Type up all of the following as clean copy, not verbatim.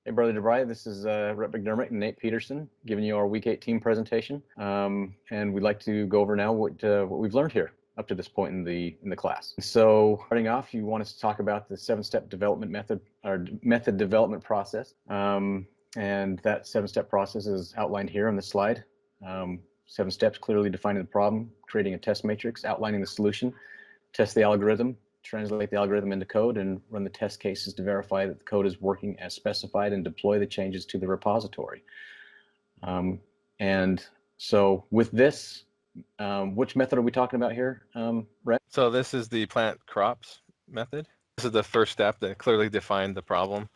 Hey, Brother DeBry, this is Rhett McDermott and Nate Petersen giving you our Week 18 presentation. And we'd like to go over now what we've learned here up to this point in the class. So starting off, you want us to talk about the 7-step development method, or method development process. And that 7-step process is outlined here on the slide. 7 steps: clearly defining the problem, creating a test matrix, outlining the solution, test the algorithm, translate the algorithm into code, and run the test cases to verify that the code is working as specified, and deploy the changes to the repository. And so with this, which method are we talking about here, Rhett? So this is the plant crops method. This is the first step that clearly defined the problem.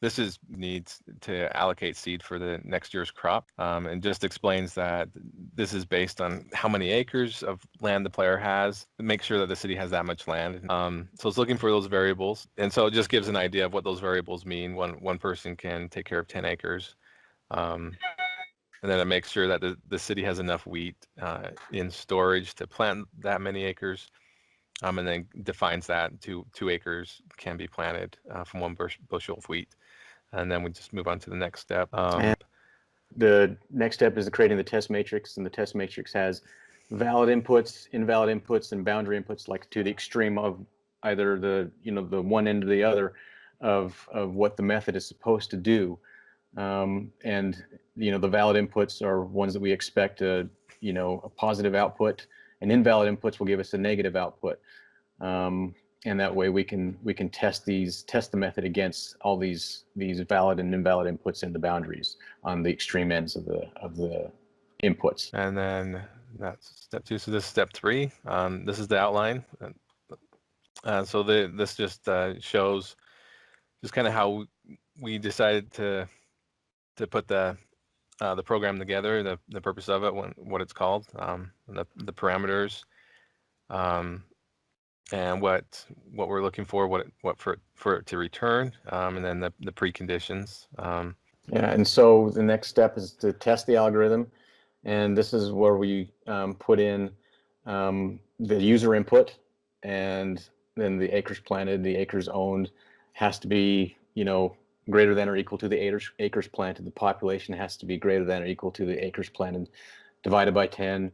This needs to allocate seed for the next year's crop, and just explains that this is based on how many acres of land the player has, make sure that the city has that much land. So it's looking for those variables, and so it just gives an idea of what those variables mean. One person can take care of 10 acres, and then it makes sure that the city has enough wheat in storage to plant that many acres. And then defines that 2 acres can be planted from 1 bushel of wheat. And then we just move on to the next step. And the next step is creating the test matrix, and the test matrix has valid inputs, invalid inputs, and boundary inputs, like to the extreme of either the one end or the other of what the method is supposed to do. And the valid inputs are ones that we expect a positive output, and invalid inputs will give us a negative output. And that way we can test the method against all these valid and invalid inputs in the boundaries on the extreme ends of the inputs. And then that's step 2. So this is step 3. This is the outline. So this just shows just kind of how we decided to put the program together, the purpose of it, what it's called, the parameters. And what we're looking for, what for it to return, and then the preconditions. Yeah, and so the next step is to test the algorithm, and this is where we put in the user input, and then the acres planted, the acres owned has to be greater than or equal to the acres planted. The population has to be greater than or equal to the acres planted divided by 10.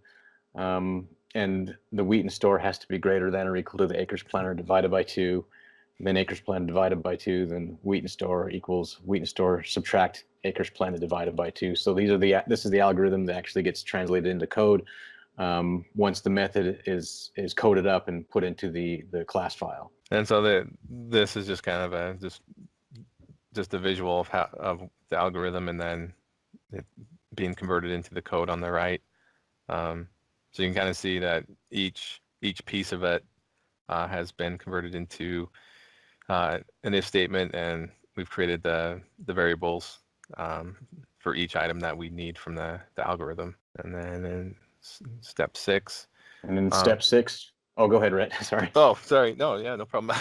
And the wheat in store has to be greater than or equal to the acres planted divided by 2. Then acres planted divided by 2. Then wheat in store equals wheat in store subtract acres planted divided by 2. So this is the algorithm that actually gets translated into code once the method is coded up and put into the class file. And so this is just kind of just a visual of the algorithm, and then it being converted into the code on the right. So you can kind of see that each piece of it has been converted into an if statement, and we've created the variables for each item that we need from the algorithm. And then in step 6. And in step 6, oh, go ahead, Rhett. Sorry. Oh, sorry. No, yeah, no problem.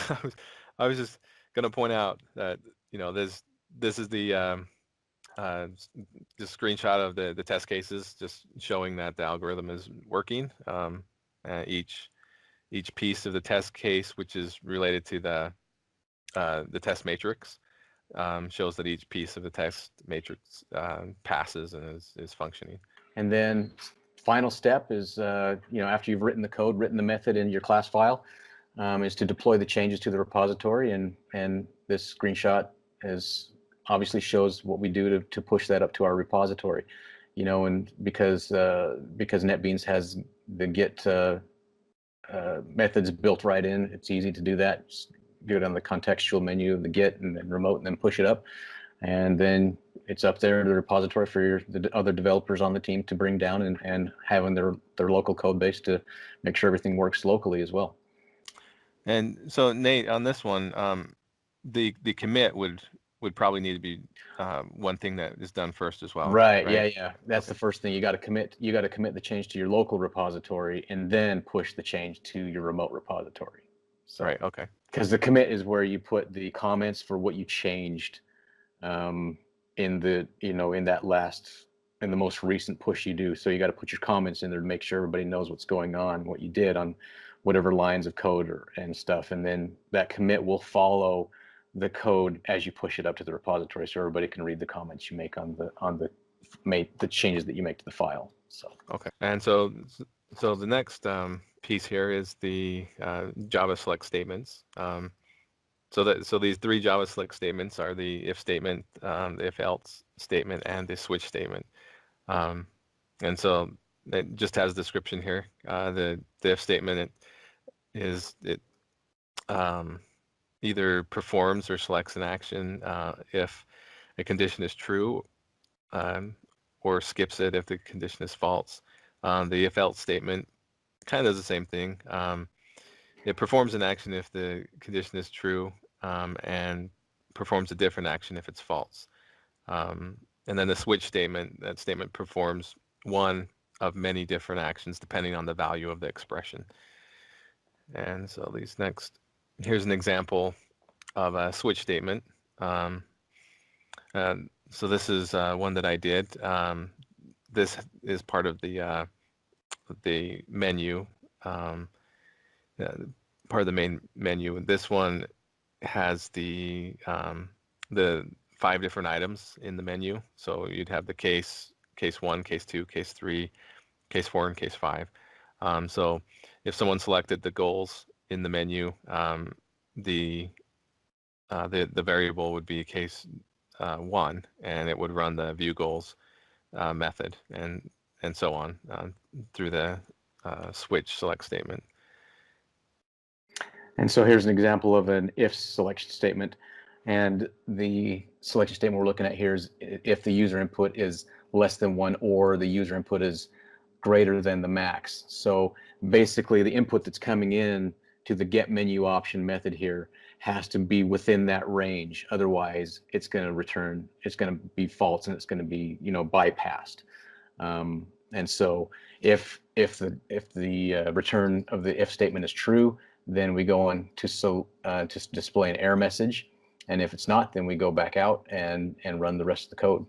I was just gonna point out that this is the just screenshot of the test cases, just showing that the algorithm is working. Each piece of the test case, which is related to the test matrix, shows that each piece of the test matrix passes and is functioning. And then final step is after you've written the code, written the method in your class file, is to deploy the changes to the repository. And this screenshot obviously shows what we do to push that up to our repository, and because NetBeans has the Git methods built right in, it's easy to do that. Just do it on the contextual menu of the Git and then remote, and then push it up, and then it's up there in the repository for the other developers on the team to bring down and having their local code base to make sure everything works locally as well. And so Nate, on this one, the commit would probably need to be one thing that is done first as well. Right. Yeah. That's the first thing. You got to commit the change to your local repository, and then push the change to your remote repository. So, right. Okay. Because the commit is where you put the comments for what you changed in the in the most recent push you do. So you got to put your comments in there to make sure everybody knows what's going on, what you did on whatever lines of code and stuff, and then that commit will follow the code as you push it up to the repository, so everybody can read the comments you make on the changes that you make to the file. So okay, and so the next piece here is the Java select statements. So these three Java select statements are the if statement, the if else statement, and the switch statement. And so it just has a description here. The if statement it either performs or selects an action if a condition is true, or skips it if the condition is false. The if else statement kind of does the same thing. It performs an action if the condition is true, and performs a different action if it's false. And then the switch statement, that statement performs one of many different actions depending on the value of the expression. And so here's an example of a switch statement. So this is one that I did. This is part of the menu, part of the main menu. This one has the 5 different items in the menu. So you'd have the case 1, case 2, case 3, case 4, and case 5. So if someone selected the goals in the menu, the variable would be case 1, and it would run the view goals method, and so on through the switch select statement. And so here's an example of an if selection statement. And the selection statement we're looking at here is if the user input is less than 1 or the user input is greater than the max. So basically the input that's coming in to the get menu option method here has to be within that range. Otherwise, it's going to be false, and it's going to be, bypassed. And so if the return of the if statement is true, then we go on to display an error message. And if it's not, then we go back out and run the rest of the code.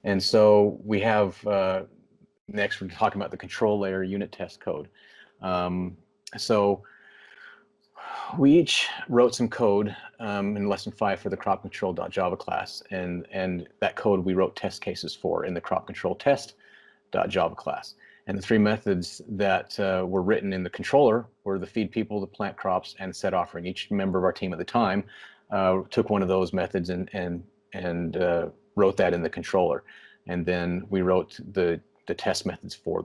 And so we have, next we're talking about the control layer unit test code. So we each wrote some code in lesson 5 for the crop control.java class. And that code we wrote test cases for in the crop control test.java class. And the 3 methods that were written in the controller were the feed people, the plant crops, and set offering. Each member of our team at the time took one of those methods and wrote that in the controller. And then we wrote the test methods for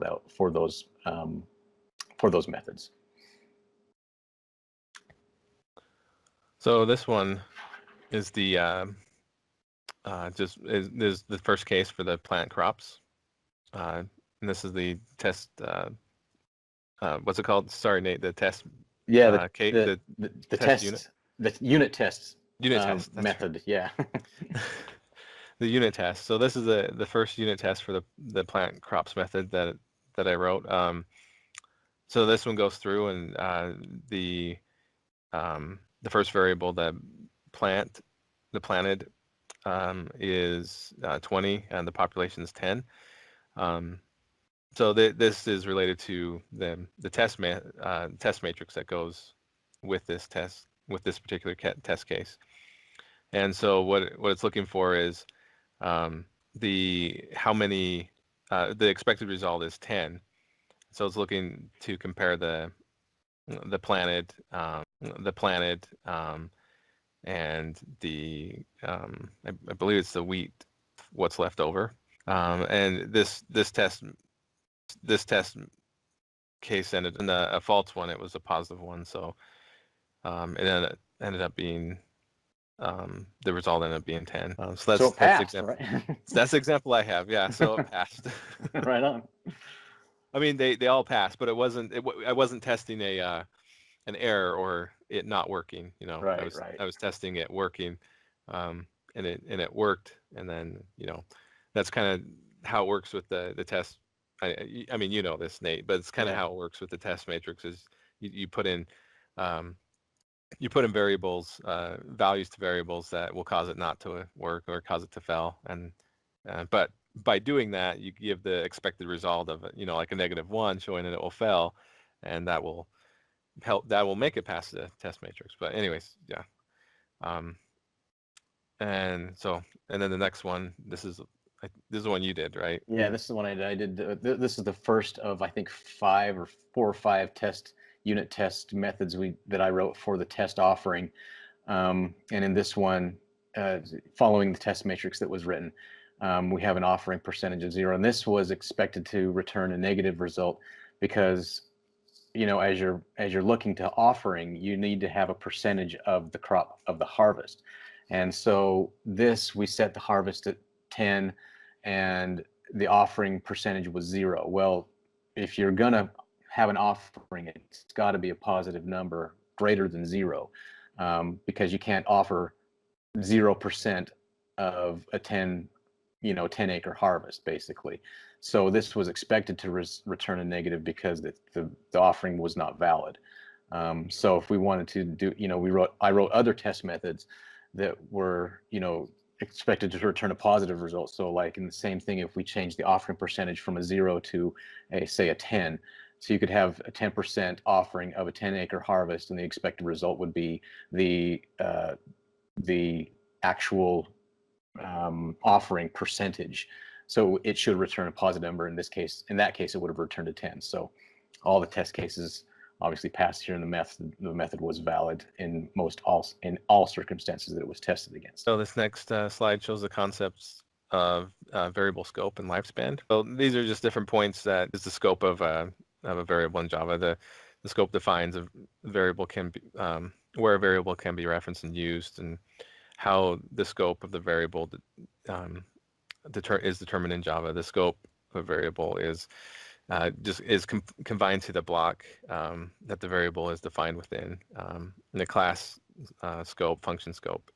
those methods. So this one is the is the first case for the plant crops. And this is the test, what's it called? Sorry, Nate, the test. Yeah, the test unit. The unit test. Unit test method, right. Yeah. The unit test. So this is the first unit test for the plant crops method that I wrote. So this one goes through, and the first variable, the planted, is 20, and the population is 10. So this is related to the test matrix that goes with this test, with this particular test case. And so what it's looking for is the expected result is 10. So it's looking to compare the planted and the I believe it's the wheat, what's left over. And this test case ended in a false one. It was a positive one, so it ended up being the result ended up being 10. So it passed, that's the example. Right? That's the example I have. Yeah, so it passed. Right on. I mean, they all passed, but I wasn't testing an error or it not working. Right, I was testing it working, and it worked. And then that's kind of how it works with the test. I mean, this, Nate, but it's kind of how it works with the test matrix. Is you put in variables, values to variables that will cause it not to work or cause it to fail, and but by doing that, you give the expected result of like a -1, showing that it will fail, and that will that will make it past the test matrix. But anyways, yeah. And then the next one, this is the one you did, right? Yeah, this is the one I did. This is the first of, I think, 4 or 5 unit test methods that I wrote for the test offering. And in this one, following the test matrix that was written, we have an offering percentage of 0, and this was expected to return a negative result because, as you're looking to offering, you need to have a percentage of the crop of the harvest. And so we set the harvest at 10 and the offering percentage was 0. Well, if you're gonna have an offering, it's got to be a positive number greater than 0, because you can't offer 0% of a 10 acre harvest, basically. So this was expected to return a negative because the offering was not valid. So if we wanted to do, I wrote other test methods that were, expected to return a positive result. So like in the same thing, if we change the offering percentage from a 0 to say a 10, so you could have a 10% offering of a 10 acre harvest, and the expected result would be the actual offering percentage. So it should return a positive number. In that case, it would have returned a 10. So all the test cases obviously passed here, and the method was valid in all circumstances that it was tested against. So this next slide shows the concepts of variable scope and lifespan. So these are just different points that is the scope of a variable in Java. The scope defines a variable where a variable can be referenced and used, and how the scope of the variable is determined in Java. The scope of a variable is confined to the block that the variable is defined within, in the class scope, function scope,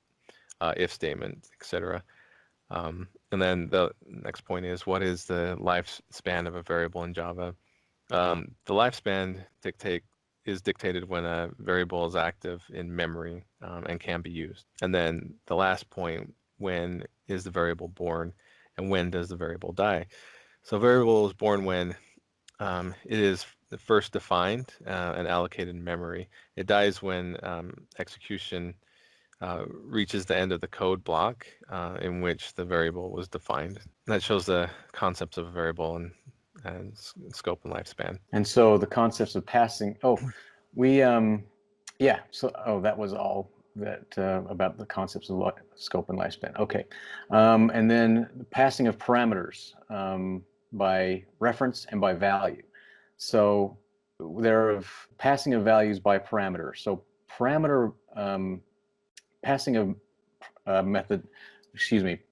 if statement, etc. And then the next point is, what is the lifespan of a variable in Java? The lifespan is dictated when a variable is active in memory and can be used. And then the last point, when is the variable born, and when does the variable die? So a variable is born when it is first defined and allocated in memory. It dies when execution reaches the end of the code block in which the variable was defined. That shows the concepts of a variable and scope and lifespan. And so the concepts of passing. Oh, that was all that about the concepts of scope and lifespan. Okay, and then the passing of parameters by reference and by value. So there are passing of values by parameter. So passing of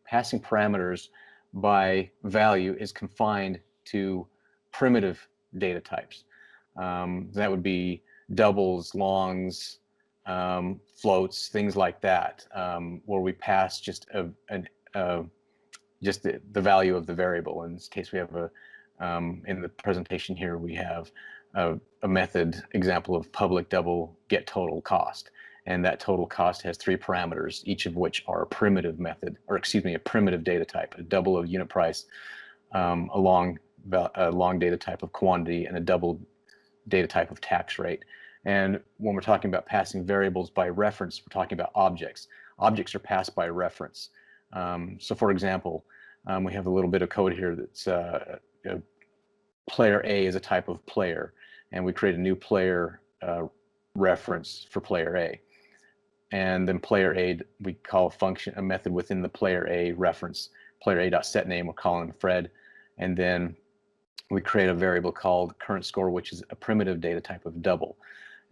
passing parameters by value is confined to primitive data types. That would be doubles, longs, floats, things like that, where we pass just the value of the variable. In this case, we have in the presentation here, we have a method example of public double get total cost. And that total cost has 3 parameters, each of which are a primitive data type, a double of unit price, a long data type of quantity, and a double data type of tax rate. And when we're talking about passing variables by reference, we're talking about objects. Objects are passed by reference. So for example, we have a little bit of code here that's player A is a type of player, and we create a new player reference for player A. And then player A, we call a method within the player A reference, player A.setName, we're calling Fred. And then we create a variable called current score, which is a primitive data type of double.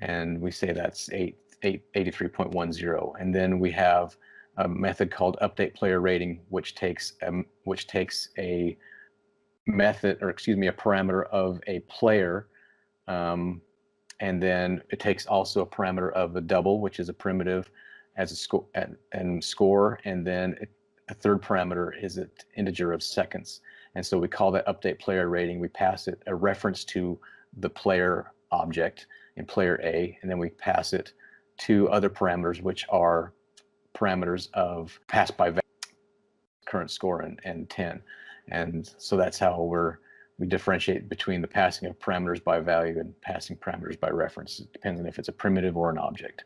And we say that's 83.10. And then we have a method called update player rating, which takes a parameter of a player, and then it takes also a parameter of a double, which is a primitive as a score and then a third parameter is an integer of seconds. And so we call that update player rating. We pass it a reference to the player object in player A, and then we pass it 2 other parameters, which are parameters of passed by value, current score and 10. And so that's how we're we differentiate between the passing of parameters by value and passing parameters by reference. It depends on if it's a primitive or an object.